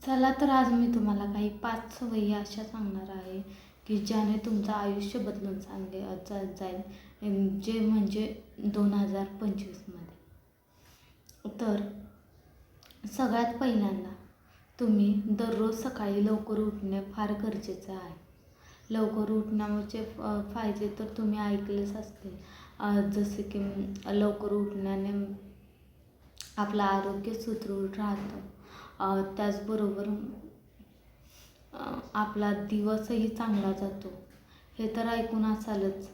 चला तर आज मी तुम्हाला काही 5 सवयी अशा सांगणार आहे की ज्याने तुमचं आयुष्य बदलून जाईल, जे म्हणजे 2025मध्ये. तर सगळ्यात पहिल्यांदा तुम्ही दररोज सकाळी लवकर उठणे फार गरजेचं आहे. लवकर उठण्याचे फायदे तर तुम्ही ऐकलेच असतील. जसे की लवकर उठण्याने आपलं आरोग्य सुदृढ राहतं. त्याचबरोबर आपला दिवसही चांगला जातो, हे तर ऐकून असालच.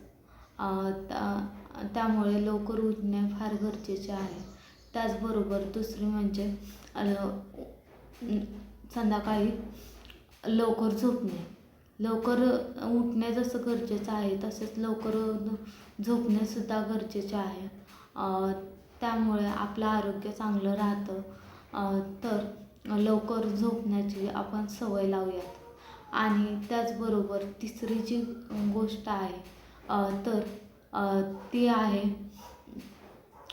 त्यामुळे लवकर उठणे फार गरजेचे आहे. त्याचबरोबर दुसरी म्हणजे संध्याकाळी लवकर झोपणे. लवकर उठणे जसं गरजेचं आहे तसेच लवकर झोपणेसुद्धा गरजेचे आहे. त्यामुळे आपलं आरोग्य चांगलं राहतं. तर लवकर झोपण्याची आपण सवय लावूयात. आणि त्याचबरोबर तिसरी जी गोष्ट आहे तर ती आहे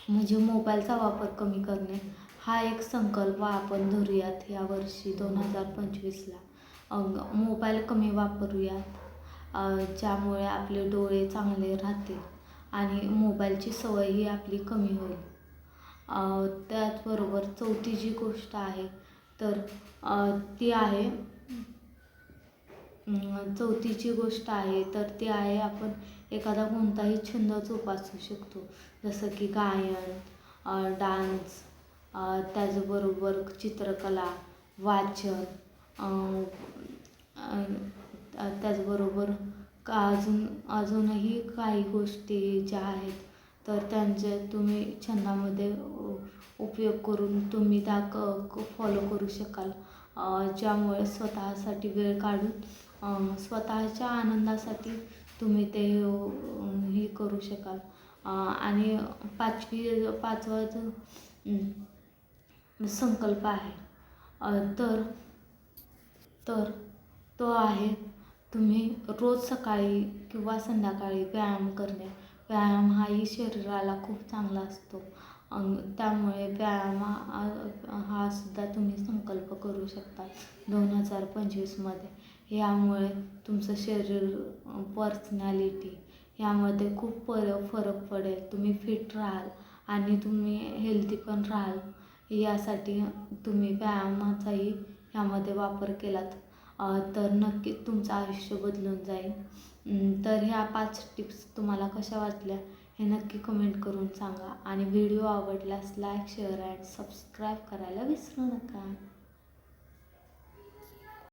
म्हणजे मोबाईलचा वापर कमी करणे. हा एक संकल्प आपण धरूयात यावर्षी 2025ला. मोबाईल कमी वापरूयात, ज्यामुळे आपले डोळे चांगले राहतील आणि मोबाईलची सवयही आपली कमी होईल. त्याचबरोबर चौथी जी गोष्ट आहे तर ती आहे आपण एखादा कोणताही छंद जोपासू शकतो, जसं की गायन, डान्स, त्याचबरोबर चित्रकला, वाचन, त्याचबरोबर अजूनही काही गोष्टी ज्या आहेत तर त्यांचे तुम्ही छंदामध्ये उपयोग करून तुम्ही त्या फॉलो करू शकाल. ज्यामुळे स्वतःसाठी वेळ काढून स्वतःच्या आनंदासाठी तुम्ही ते हे करू शकाल. आणि पाचवा जो संकल्प आहे तर तो आहे तुम्ही रोज सकाळी किंवा संध्याकाळी व्यायाम करणे. व्यायाम हाही शरीराला खूप चांगला असतो. त्यामुळे व्यायाम हा सुद्धा तुम्ही संकल्प करू शकता 2025मध्ये. यामुळे तुमचं शरीर, पर्सनॅलिटी यामध्ये खूप फरक पडेल. तुम्ही फिट राहाल आणि तुम्ही हेल्दी पण राहाल. यासाठी तुम्ही व्यायामाचाही यामध्ये वापर केलात तर नक्कीच तुमचं आयुष्य बदलून जाईल. तर ह्या 5 टिप्स तुम्हाला कशा वाटल्या हे नक्की कमेंट करून सांगा. आणि व्हिडिओ आवडल्यास लाईक, शेअर आणि सबस्क्राईब करायला विसरू नका.